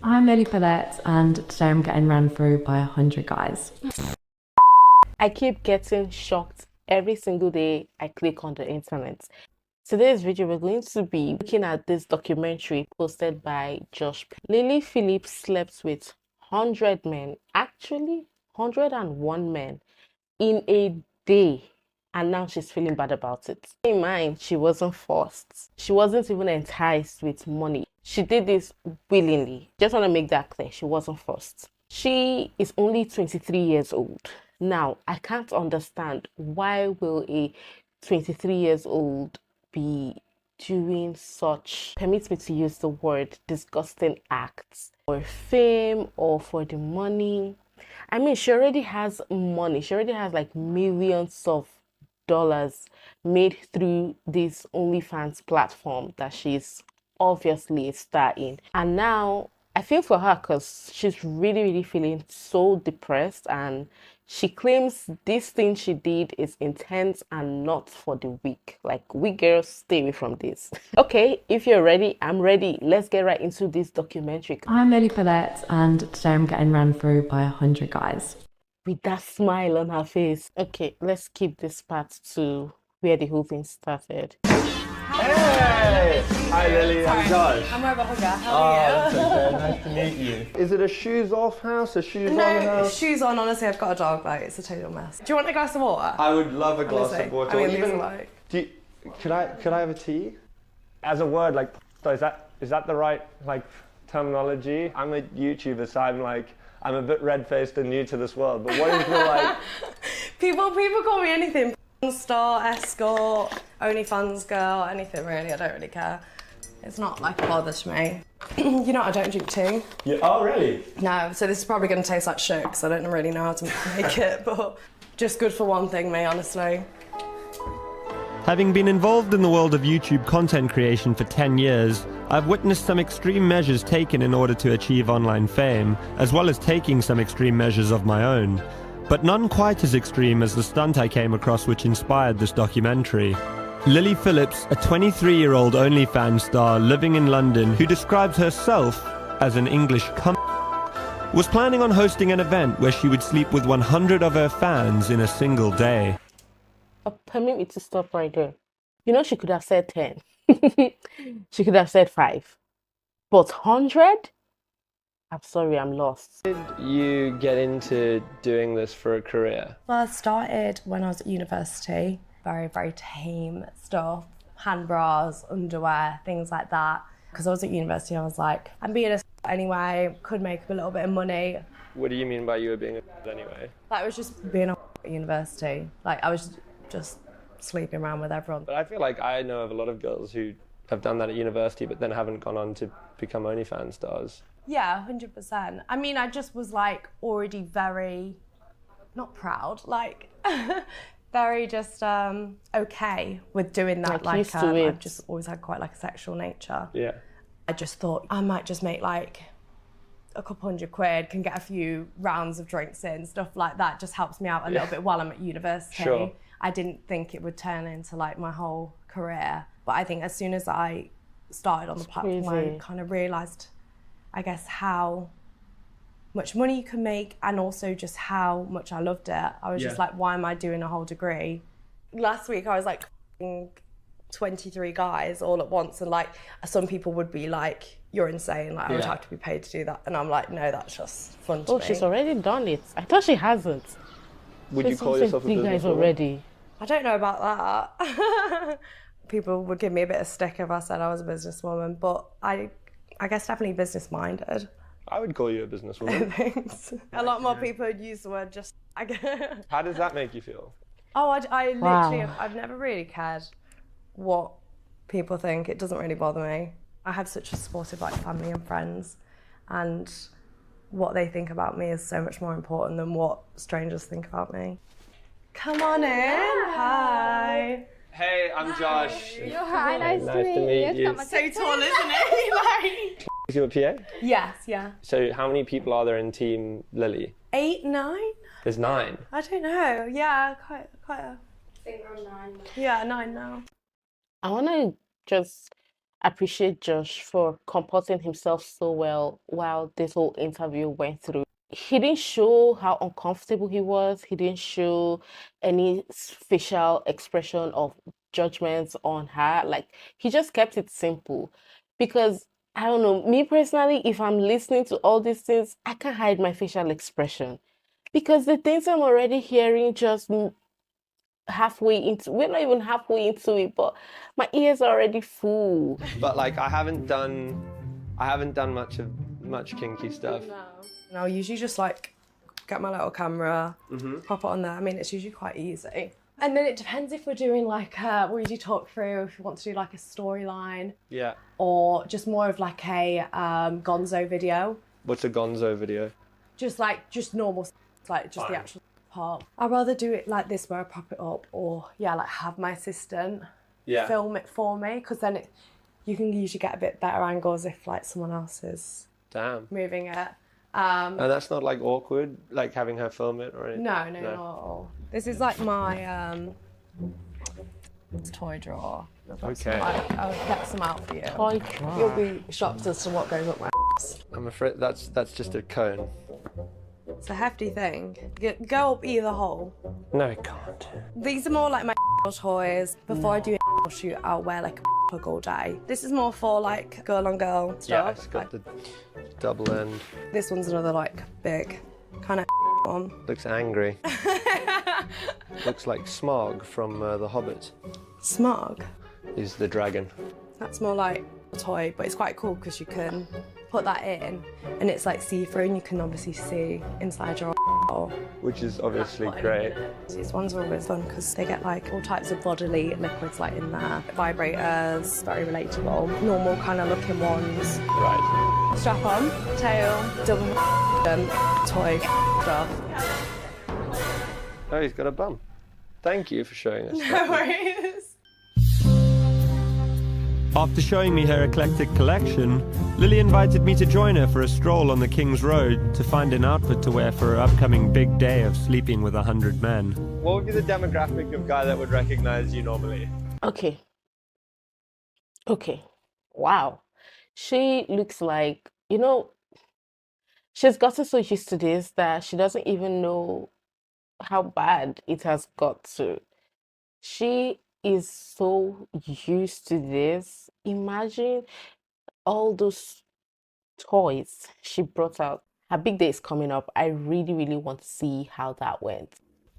I'm Lily Phillips, and today I'm getting ran through by 100 guys. I keep getting shocked every single day I click on the internet. Today's video, we're going to be looking at this documentary posted by Josh. Lily Phillips slept with 100 men, actually 101 men in a day. And now she's feeling bad about it. In mind, she wasn't forced. She wasn't even enticed with money. She did this willingly. Just want to make that clear. She wasn't forced. She is only 23 years old. Now, I can't understand why will a 23 years old be doing such, permit me to use the word, disgusting acts for fame or for the money. I mean, she already has money. She already has like millions of dollars made through this OnlyFans platform that she's obviously a star in. And now I feel for her because she's really feeling so depressed, and she claims this thing she did is intense and not for the weak. Like, weak girls, stay away from this. Okay, if you're ready, I'm ready. Let's get right into this documentary. I'm Lily Phillips, and today I'm getting ran through by 100 guys. With that smile on her face. Okay, let's keep this part to where the whole thing started. Hey! Hi Lily, I'm Josh. I'm more of a hugger. How are That's okay. Nice to meet you. Is it a shoes off house, a shoes you? on No, house? shoes on. Honestly, I've got a dog. Like, it's a total mess. Do you want a glass of water? I would love a glass Honestly, of water. I mean, Or these even, are like... could I have a tea? As a word, like, is that the right like terminology? I'm a YouTuber, so I'm a bit red-faced and new to this world. But what is the like? People call me anything. Star, escort, OnlyFans girl, anything really. I don't really care. It's not like a bother to me. You know, I don't drink tea. Yeah. Oh, really? No, so this is probably going to taste like shit because I don't really know how to make it, but just good for one thing, me, honestly. Having been involved in the world of YouTube content creation for 10 years, I've witnessed some extreme measures taken in order to achieve online fame, as well as taking some extreme measures of my own. But none quite as extreme as the stunt I came across which inspired this documentary. Lily Phillips, a 23-year-old OnlyFans star living in London who describes herself as an English was planning on hosting an event where she would sleep with 100 of her fans in a single day. Permit me to stop right there. You know, she could have said 10. She could have said 5. But 100? I'm sorry, I'm lost. Did you get into doing this for a career? Well, I started when I was at university. Very tame stuff. Hand bras, underwear, things like that. Because I was at university, I was like, I'm being a anyway, could make a little bit of money. What do you mean by you were being a anyway? Like, I was just being a at university. Like, I was just sleeping around with everyone. But I feel like I know of a lot of girls who have done that at university but then haven't gone on to become OnlyFans stars. Yeah, 100%. I mean, I just was like already very, not proud, like very just okay with doing that. Like used to it. I've just always had quite like a sexual nature. Yeah. I just thought I might just make like a couple £100, can get a few rounds of drinks in, stuff like that. Just helps me out a little bit while I'm at university. Sure. I didn't think it would turn into like my whole career. But I think as soon as I started on the platform, I kind of realised, I guess, how much money you can make and also just how much I loved it. I was just like, why am I doing a whole degree? Last week I was like 23 guys all at once, and like some people would be like, you're insane, like I would have to be paid to do that. And I'm like, no, that's just fun to me. Oh, she's already done it. I thought she hasn't. Would you call yourself a big guys businesswoman? already? I don't know about that. People would give me a bit of stick if I said I was a businesswoman, but I guess definitely business-minded. I would call you a businesswoman. Thanks. A lot more people would use the word just, I guess. How does that make you feel? Oh, I literally, Wow. I've never really cared what people think. It doesn't really bother me. I have such a supportive like family and friends, and what they think about me is so much more important than what strangers think about me. Come on in. Hi. Hey, I'm Josh. Hi, nice to meet you. So tall, isn't it? Is you a PA? Yes, yeah. So how many people are there in Team Lily? 8, 9? There's 9. I don't know. Yeah, quite a. I think we're on 9. Yeah, 9 now. I want to just appreciate Josh for comporting himself so well while this whole interview went through. He didn't show how uncomfortable he was. He didn't show any facial expression of judgments on her. Like, he just kept it simple. Because, I don't know, me personally, if I'm listening to all these things, I can't hide my facial expression. Because the things I'm already hearing just halfway into, we're not even halfway into it, but my ears are already full. But like, I haven't done much kinky stuff. And I'll usually just like get my little camera, pop it on there. I mean, it's usually quite easy. And then it depends if we're doing like, we usually talk through if we want to do like a storyline. Yeah. Or just more of like a gonzo video. What's a gonzo video? Just normal, like just the actual part. I'd rather do it like this where I prop it up, or like have my assistant film it for me, because then you can usually get a bit better angles if like someone else is moving it. And that's not like awkward, like having her film it or anything? No, not at all. This is like my toy drawer. Okay. I'll get some out for you. Toy drawer. You'll be shocked as to what goes up my ass. I'm afraid that's just a cone. It's a hefty thing. Go up either hole. No, it can't. These are more like my toys. Before I do a shoot, I'll wear like a plug all day. This is more for like girl on girl stuff. Yeah, it's got the double end. This one's another like big kind of one. Looks angry. Looks like Smaug from The Hobbit. Smaug? Is the dragon. That's more like a toy, but it's quite cool because you can put that in and it's like see-through and you can obviously see inside your which is obviously great. These ones are always fun because they get like all types of bodily liquids like in there. Vibrators, very relatable. Normal kind of looking ones. Right. Strap on, tail, double toy stuff. Oh, he's got a bum. Thank you for showing us. No worries. After showing me her eclectic collection, Lily invited me to join her for a stroll on the King's Road to find an outfit to wear for her upcoming big day of sleeping with 100 men. What would be the demographic of guy that would recognize you normally? Okay. Wow. She looks like, she's gotten so used to this that she doesn't even know how bad it has got to. She is so used to this. Imagine all those toys she brought out. Her big day is coming up. I really, really want to see how that went.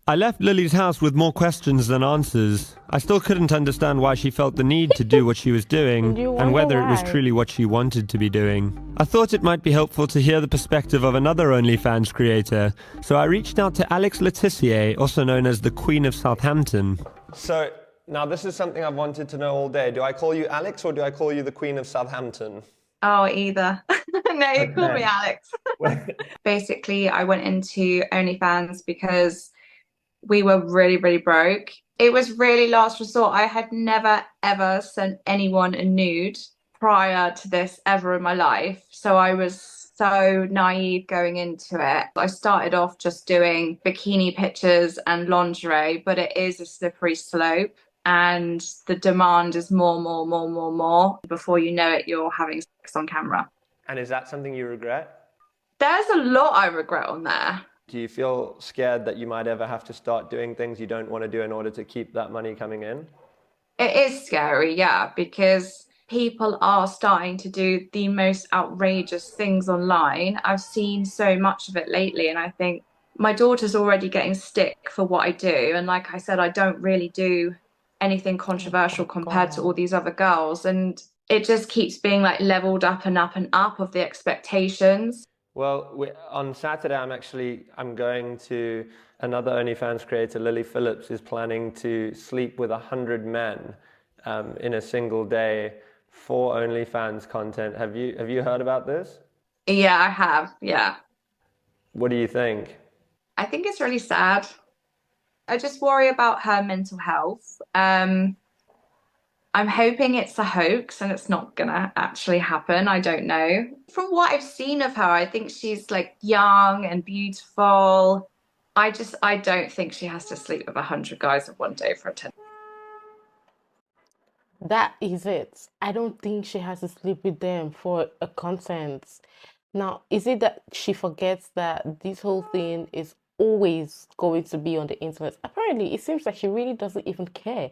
I left Lily's house with more questions than answers. I still couldn't understand why she felt the need to do what she was doing, and whether it was truly what she wanted to be doing. I thought it might be helpful to hear the perspective of another OnlyFans creator, so I reached out to Alex Letitia, also known as the Queen of Southampton. So, now this is something I've wanted to know all day. Do I call you Alex or do I call you the Queen of Southampton? Oh, either. No, you call me Alex. Basically, I went into OnlyFans because we were really, really broke. It was really last resort. I had never, ever sent anyone a nude prior to this ever in my life. So I was so naive going into it. I started off just doing bikini pictures and lingerie, but it is a slippery slope. And the demand is more. Before you know it, you're having sex on camera. And is that something you regret? There's a lot I regret on there. Do you feel scared that you might ever have to start doing things you don't want to do in order to keep that money coming in? It is scary, yeah, because people are starting to do the most outrageous things online. I've seen so much of it lately, and I think my daughter's already getting stick for what I do. And like I said, I don't really do anything controversial compared to all these other girls, and it just keeps being like leveled up and up and up of the expectations. Well, on Saturday I'm going to another OnlyFans creator. Lily Phillips is planning to sleep with 100 men in a single day for OnlyFans content. Have you heard about this? Yeah, I have. Yeah. What do you think? I think it's really sad. I just worry about her mental health. I'm hoping it's a hoax and it's not gonna actually happen. I don't know. From what I've seen of her, I think she's like young and beautiful. I don't think she has to sleep with 100 guys in one day for a 10. That is it. I don't think she has to sleep with them for a content. Now, is it that she forgets that this whole thing is always going to be on the internet? Apparently, it seems like she really doesn't even care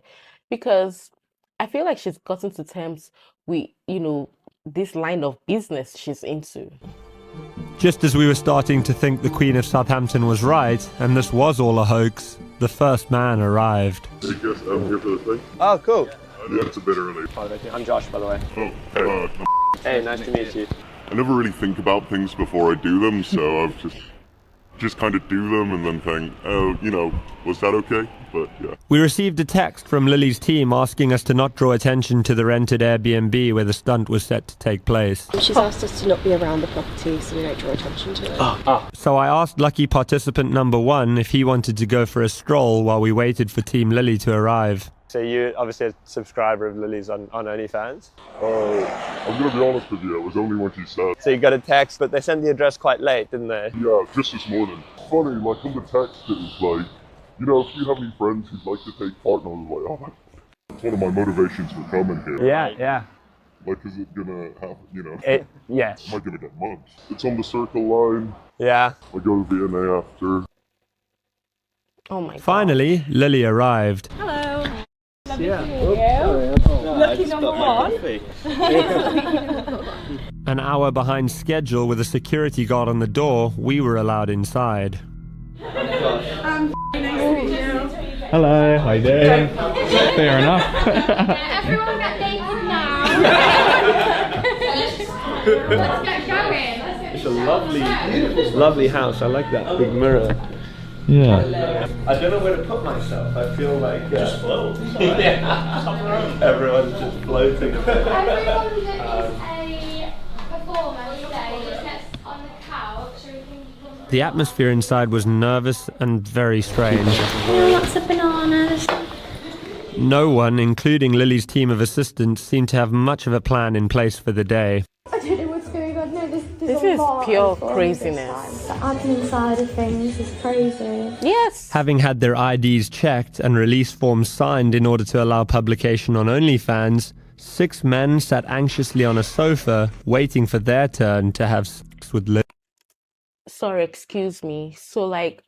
because I feel like she's gotten to terms with, this line of business she's into. Just as we were starting to think the Queen of Southampton was right, and this was all a hoax, the first man arrived. I guess I'm here for the thing. Oh, cool. Yeah, it's a bit early. I'm Josh, by the way. Oh, Hey, nice to meet you. I never really think about things before I do them, so I've just kind of do them and then think, oh, was that okay? But yeah. We received a text from Lily's team asking us to not draw attention to the rented Airbnb where the stunt was set to take place. She's asked us to not be around the property so we don't draw attention to it. So I asked lucky participant number 1 if he wanted to go for a stroll while we waited for Team Lily to arrive. So you're obviously a subscriber of Lily's on OnlyFans? I'm going to be honest with you, it was only when she said. So you got a text, but they sent the address quite late, didn't they? Yeah, just this morning. Funny, like on the text it was like, if you have any friends who'd like to take part, and I was like, oh, it's one of my motivations for coming here. Yeah. Like, is it gonna happen, Yes. I might give it a month. It's on the Circle Line. Yeah. I go to V&A after. Oh my God. Finally, Lily arrived. Hello. Lovely Yeah. to meet you. Lucky number 1. An hour behind schedule with a security guard on the door, we were allowed inside. Hello, how you doing? Fair enough. Everyone get dated now. Let's get going. It's a lovely house. I like that big mirror. Yeah. I don't know where to put myself. I feel like just float. Yeah. Everyone's just floating. Everyone that is a performer today gets on the couch so we can. The atmosphere inside was nervous and very strange. Lots of bananas. No one, including Lily's team of assistants, seemed to have much of a plan in place for the day. I don't know what's going on. No, This is pure craziness. The admin side of things is crazy. Yes. Having had their IDs checked and release forms signed in order to allow publication on OnlyFans, 6 men sat anxiously on a sofa, waiting for their turn to have sex with Lily. Sorry, excuse me. So like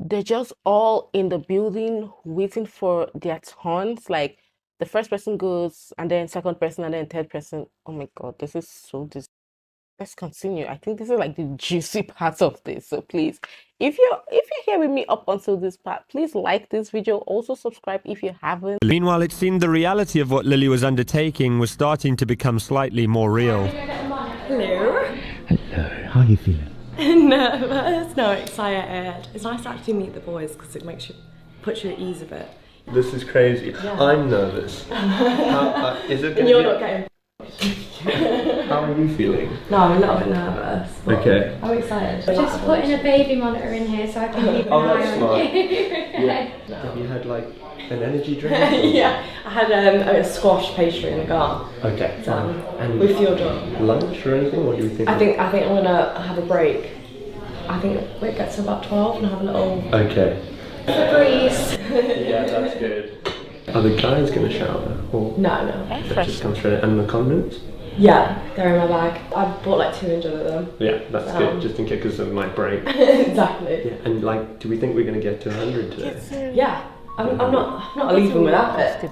they're just all in the building waiting for their turns. Like the first person goes and then second person and then third person. Oh my God, this is so Let's continue. I think this is like the juicy part of this. So please, if you're here with me up until this part, please like this video. Also subscribe if you haven't. Meanwhile, it seemed the reality of what Lily was undertaking was starting to become slightly more real. Hello. Hello, how are you feeling? Nervous, no, excited. It's nice to actually meet the boys because it puts you at ease a bit. This is crazy. Yeah. I'm nervous. Is it? And you're not getting. How are you feeling? No, I'm a little bit nervous. Okay. I'm excited. Just putting a baby monitor in here so I can keep an eye on you. Yeah. Have you had like an energy drink? Yeah, I had a squash pastry in the car. Okay. And with your job. Lunch or anything? What do you think? I think I'm gonna have a break. I think it gets to about 12 and have a little. Okay. Breeze. Yeah, that's good. Are the guys gonna shower? Or No. they just come straight and the condoms? Yeah, they're in my bag. I bought like 200 of them. Yeah, that's good. Just in case because of my break. Exactly. Yeah, and like, do we think we're gonna get to 100 today? Yeah, I'm not leaving without it. Yeah, I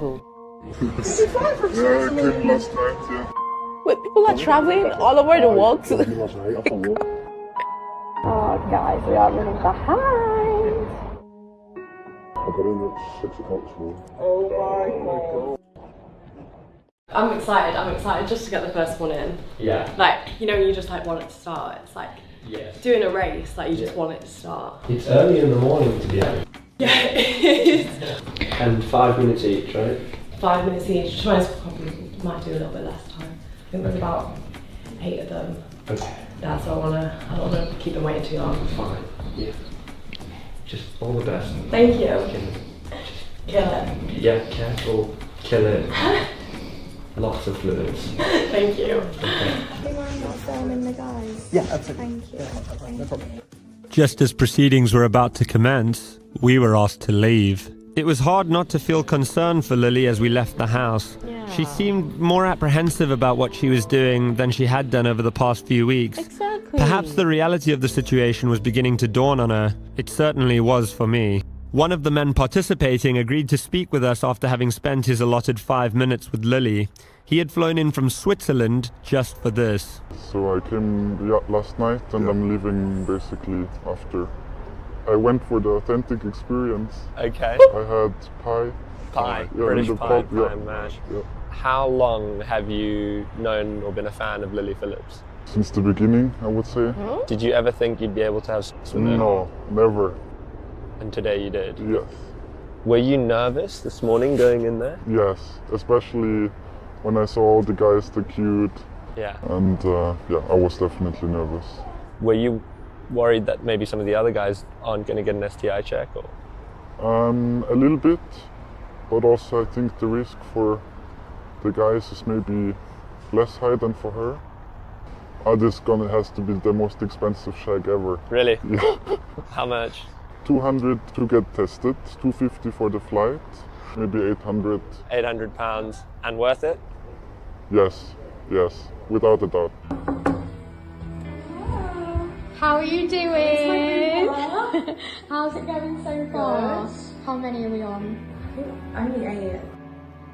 came last night, yeah. Wait, people are traveling all over the world to. Oh, guys, we are running behind. I got in at 6 o'clock this morning. Oh my God. I'm excited just to get the first one in. Yeah. Like, you just like want it to start. It's like doing a race, like you just want it to start. It's early in the morning to be honest. Yeah, it is. And 5 minutes each, right? 5 minutes each. Probably might do a little bit less time. I think there's about 8 of them. Okay. Yeah, so I don't wanna keep them waiting too long. Fine. Yeah. Just all the best. Thank you. Kill it. Yeah, careful. Kill it. Lots of fluids. Thank you. Okay. Do you mind not filming the guys? Yeah, absolutely. Thank you. No problem. Just as proceedings were about to commence, we were asked to leave. It was hard not to feel concern for Lily as we left the house. Yeah. She seemed more apprehensive about what she was doing than she had done over the past few weeks. Exactly. Perhaps the reality of the situation was beginning to dawn on her. It certainly was for me. One of the men participating agreed to speak with us after having spent his allotted 5 minutes with Lily. He had flown in from Switzerland just for this. So I came last night and I'm leaving basically after. I went for the authentic experience. Okay. I had pie. Pie, Yeah, British in the pie, pub, pie yeah. and mash. Yeah. How long have you known or been a fan of Lily Phillips? Since the beginning, I would say. Did you ever think you'd be able to have sex with her? No, never. And today you did? Yes. Were you nervous this morning going in there? Yes, especially when I saw all the guys that queued. Yeah. And yeah, I was definitely nervous. Were you worried that maybe some of the other guys aren't going to get an STI check? Or? A little bit, but also I think the risk for the guys is maybe less high than for her. This gonna has to be the most expensive shag ever. Really? Yeah. How much? 200 to get tested, 250 for the flight, maybe 800. £800 and worth it? Yes, yes, without a doubt. How are you doing? How's it going so far? How many are we on? Only 8.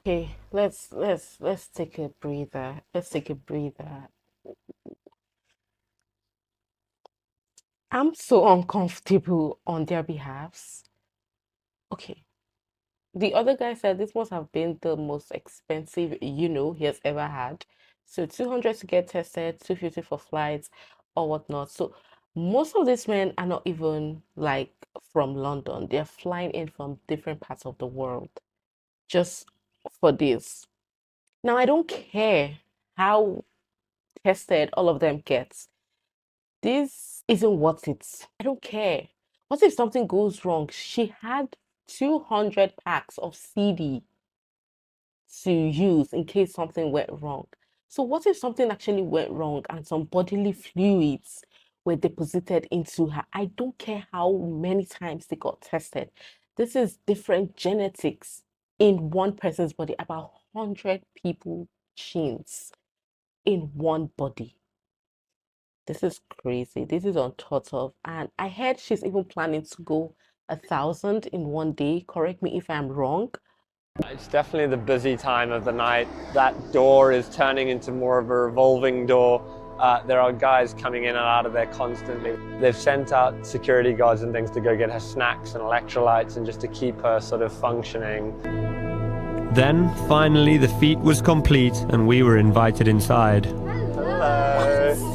Okay, let's take a breather. Let's take a breather. I'm so uncomfortable on their behalves. Okay. The other guy said this must have been the most expensive, he has ever had. So 200 to get tested, 250 for flights or whatnot. So most of these men are not even like from London. They're flying in from different parts of the world just for this. Now, I don't care how tested all of them gets. This isn't worth it. I don't care. What if something goes wrong? She had 200 packs of CD to use in case something went wrong. So what if something actually went wrong and some bodily fluids were deposited into her? I don't care how many times they got tested. This is different genetics in one person's body, about 100 people genes in one body. This is crazy. This is unthought of. And I heard she's even planning to go 1,000 in one day. Correct me if I'm wrong. It's definitely the busy time of the night. That door is turning into more of a revolving door. There are guys coming in and out of there constantly. They've sent out security guards and things to go get her snacks and electrolytes and just to keep her sort of functioning. Then, finally, the feat was complete and we were invited inside. Hello.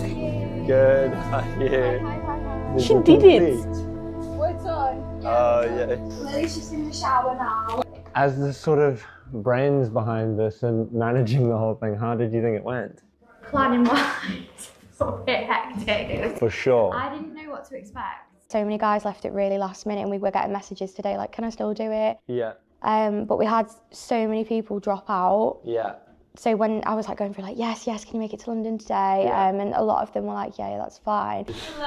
Good. How are you? She did it. We're done. Oh, yeah. Lily's just in the shower now. As the sort of brains behind this and managing the whole thing, how did you think it went? Planning wise, it's a bit hectic. For sure. I didn't know what to expect. So many guys left it really last minute and we were getting messages today like, can I still do it? Yeah. But we had so many people drop out. Yeah. So when I was like going through like, yes, can you make it to London today? Yeah. And a lot of them were like, yeah, that's fine. Hello.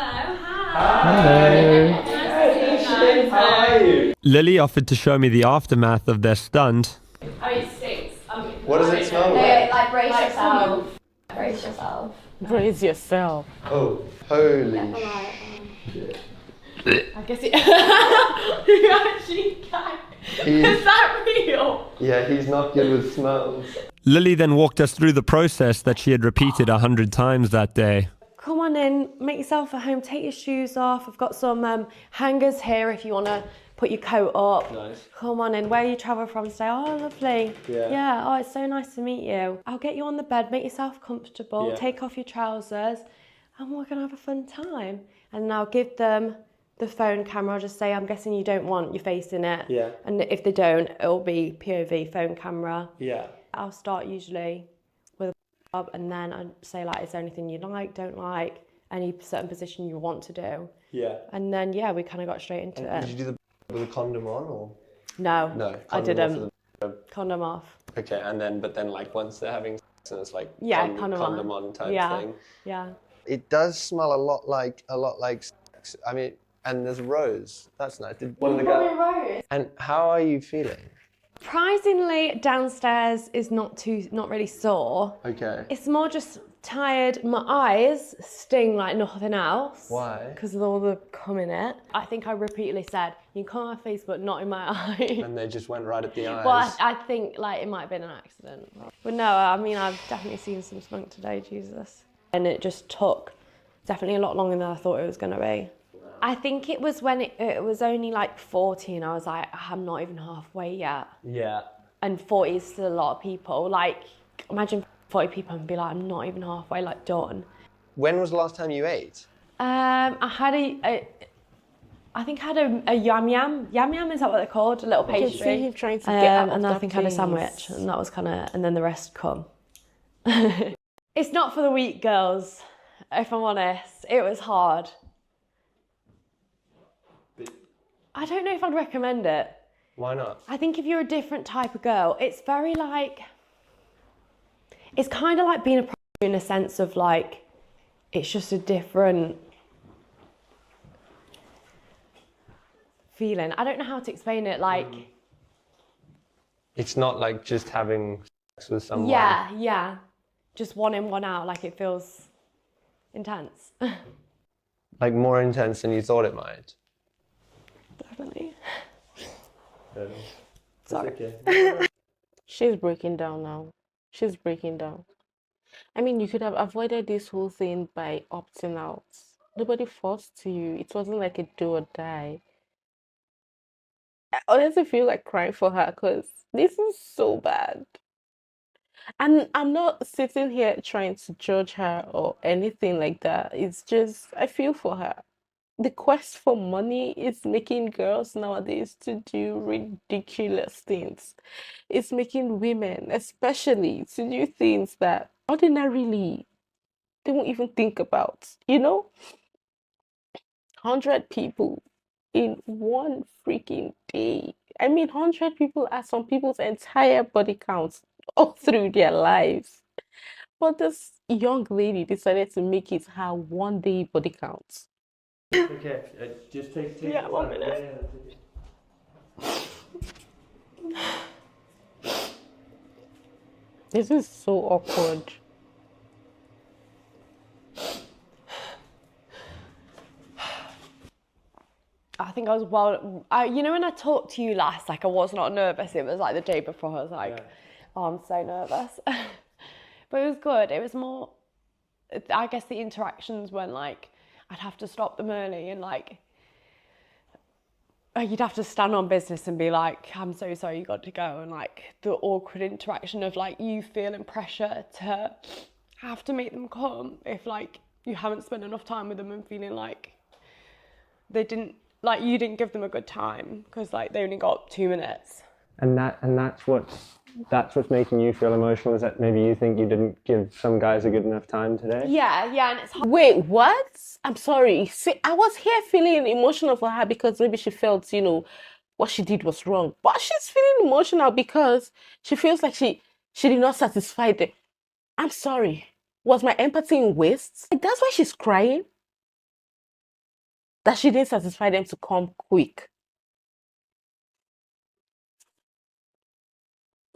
How are you? Lily offered to show me the aftermath of their stunt. Oh, it stinks. What does it smell like? Like brace yourself. Brace yourself. Brace yourself. Oh, holy I guess it. You actually can. Is that real? Yeah, he's not good with smells. Lily then walked us through the process that she had repeated 100 times that day. Come on in, make yourself at home, take your shoes off. I've got some hangers here if you want to put your coat up. Nice. Come on in, where you travel from today? Oh, lovely. Yeah. Oh, it's so nice to meet you. I'll get you on the bed, make yourself comfortable, Yeah. take off your trousers, and we're going to have a fun time. And then I'll give them the phone camera. I'll just say, I'm guessing you don't want your face in it. Yeah. And if they don't, it'll be POV phone camera. Yeah. I'll start usually with a and then I'd say like, is there anything you like, don't like, any certain position you want to do? Yeah. And then, yeah, we kind of got straight into it. Did you do the with a condom on or? No, No. I condom didn't. off Condom off. Okay, and then, but then like once they're having sex and it's like Yeah, condom on type yeah, thing. yeah. It does smell a lot like sex. I mean, And there's Rose. That's nice. Did one of the guys? Rose. And how are you feeling? Surprisingly, downstairs is not really sore. Okay. It's more just tired. My eyes sting like nothing else. Why? Because of all the cum in it. I think I repeatedly said, you can come on my face, but not in my eye. And they just went right at the eyes. Well, I think like it might have been an accident. But no, I mean, I've definitely seen some spunk today, Jesus. And it just took definitely a lot longer than I thought it was going to be. I think it was when it was only like 40 and I was like, I'm not even halfway yet. Yeah. And 40 is still a lot of people. Like, imagine 40 people and be like, I'm not even halfway, like, done. When was the last time you ate? I had I think I had a yam yam. Yam yam, is that what they're called? A little pastry. I can see him trying to get out of and I that think I had a place. sandwich, and that was kind of, and then the rest come. It's not for the weak, girls, if I'm honest. It was hard. I don't know if I'd recommend it. Why not? I think if you're a different type of girl, it's very like, it's kind of like being a prostitute in a sense of like, it's just a different feeling. I don't know how to explain it, like... It's not like just having sex with someone. Yeah. Just one in, one out, like it feels intense. Like more intense than you thought it might. Definitely. Sorry. Okay. She's breaking down now. She's breaking down. I mean, you could have avoided this whole thing by opting out. Nobody forced you. It wasn't like a do or die. I honestly feel like crying for her because this is so bad. And I'm not sitting here trying to judge her or anything like that. It's just, I feel for her. The quest for money is making girls nowadays to do ridiculous things. It's making women, especially, to do things that ordinarily they won't even think about. 100 people in one freaking day. I mean, 100 people are some people's entire body counts all through their lives. But this young lady decided to make it her one day body count. Okay, just take 1 minute. This is so awkward. I think I was when I talked to you last, like I was not nervous. It was like the day before, I was like, oh, I'm so nervous. But it was good. It was more, I guess the interactions when like, I'd have to stop them early and like, you'd have to stand on business and be like, I'm so sorry, you got to go. And like the awkward interaction of like you feeling pressure to have to make them come if like you haven't spent enough time with them and feeling like you didn't give them a good time because like they only got 2 minutes. And that's what's making you feel emotional, is that maybe you think you didn't give some guys a good enough time today? Yeah, and it's hard. Wait, what? I'm sorry. See, I was here feeling emotional for her because maybe she felt, what she did was wrong. But she's feeling emotional because she feels like she did not satisfy them. I'm sorry. Was my empathy in waste? That's why she's crying? That she didn't satisfy them to come quick.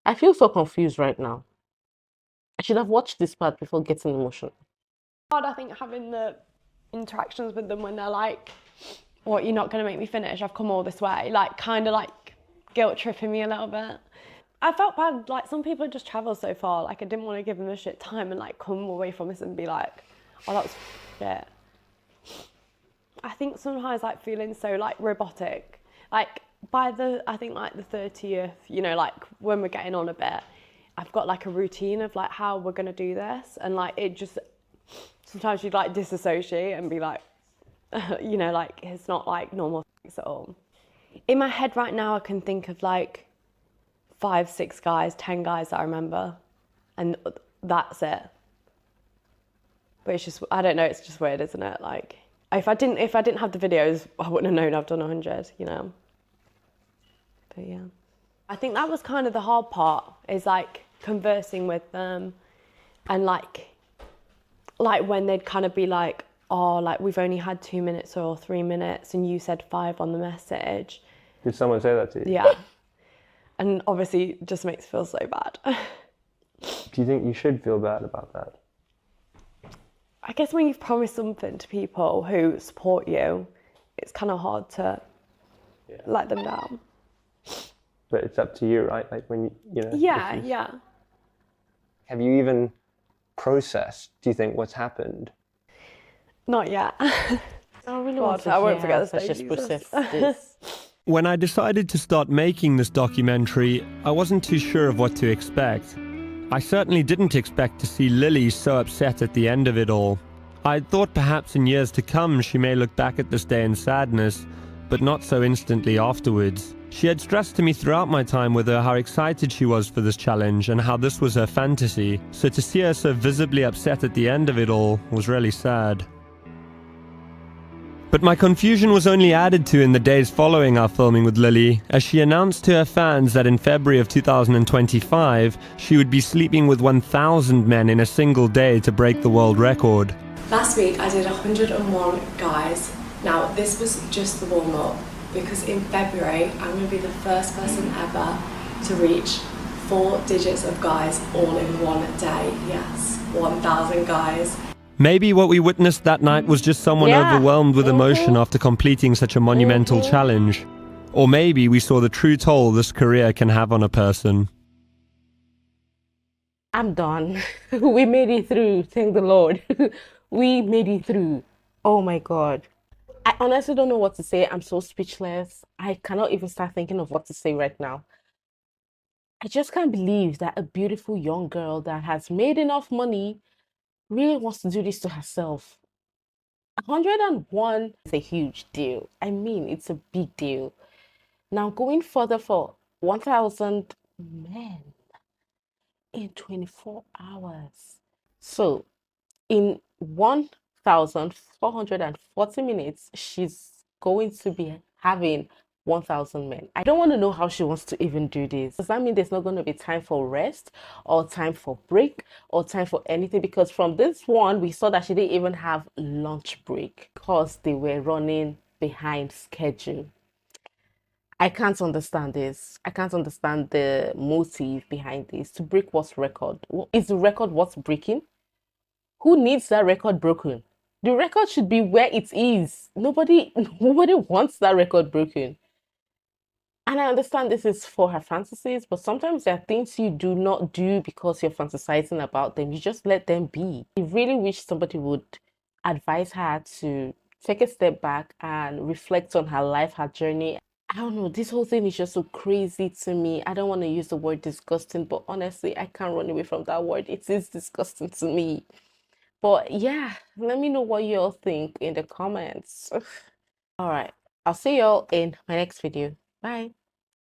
I feel so confused right now. I should have watched this part before getting emotional. Hard, I think, having the interactions with them when they're like, what, you're not going to make me finish? I've come all this way. Like, kind of like guilt tripping me a little bit. I felt bad. Like, some people just travel so far. Like, I didn't want to give them the shit time and like come away from this and be like, oh, that was shit. I think sometimes like feeling so like robotic, like by the 30th, like when we're getting on a bit, I've got like a routine of like how we're going to do this. And like, it just, sometimes you'd like disassociate and be like, like it's not like normal things at all. In my head right now, I can think of like 5, 6 guys, 10 guys that I remember. And that's it. But it's just, I don't know, it's just weird, isn't it? Like, if I didn't have the videos, I wouldn't have known I've done 100, But yeah. I think that was kind of the hard part, is like conversing with them and like when they'd kind of be like, oh, like we've only had 2 minutes or 3 minutes and you said 5 on the message. Did someone say that to you? Yeah. And obviously it just makes me feel so bad. Do you think you should feel bad about that? I guess when you've promised something to people who support you, it's kind of hard to let them down. But it's up to you, right? Like when you know. Yeah, yeah. Have you even processed, do you think, what's happened? Not yet. I really want to I won't hear forget how the Precious stages. processed this. When I decided to start making this documentary, I wasn't too sure of what to expect. I certainly didn't expect to see Lily so upset at the end of it all. I'd thought perhaps in years to come she may look back at this day in sadness, but not so instantly afterwards. She had stressed to me throughout my time with her how excited she was for this challenge and how this was her fantasy, so to see her so visibly upset at the end of it all was really sad. But my confusion was only added to in the days following our filming with Lily, as she announced to her fans that in February of 2025, she would be sleeping with 1,000 men in a single day to break the world record. Last week I did 101 guys. Now this was just the warm-up, because in February I'm going to be the first person ever to reach 4 digits of guys all in one day. Yes, 1,000 guys. Maybe what we witnessed that night was just someone overwhelmed with emotion after completing such a monumental challenge. Or maybe we saw the true toll this career can have on a person. I'm done. We made it through, thank the Lord. We made it through. Oh my God. I honestly don't know what to say. I'm so speechless. I cannot even start thinking of what to say right now. I just can't believe that a beautiful young girl that has made enough money really wants to do this to herself. 101 is a huge deal. I mean, it's a big deal. Now going further for 1,000 men in 24 hours. So in 1,440 minutes, she's going to be having 1,000 men. I don't want to know how she wants to even do this. Does that mean there's not going to be time for rest or time for break or time for anything? Because from this one, we saw that she didn't even have lunch break because they were running behind schedule. I can't understand this. I can't understand the motive behind this. To break what record? Is the record what's breaking? Who needs that record broken? The record should be where it is. Nobody wants that record broken. And I understand this is for her fantasies, but sometimes there are things you do not do because you're fantasizing about them. You just let them be. I really wish somebody would advise her to take a step back and reflect on her life, her journey. I don't know, this whole thing is just so crazy to me. I don't want to use the word disgusting, but honestly, I can't run away from that word. It is disgusting to me. But yeah, let me know what you all think in the comments. All right, I'll see y'all in my next video. Bye.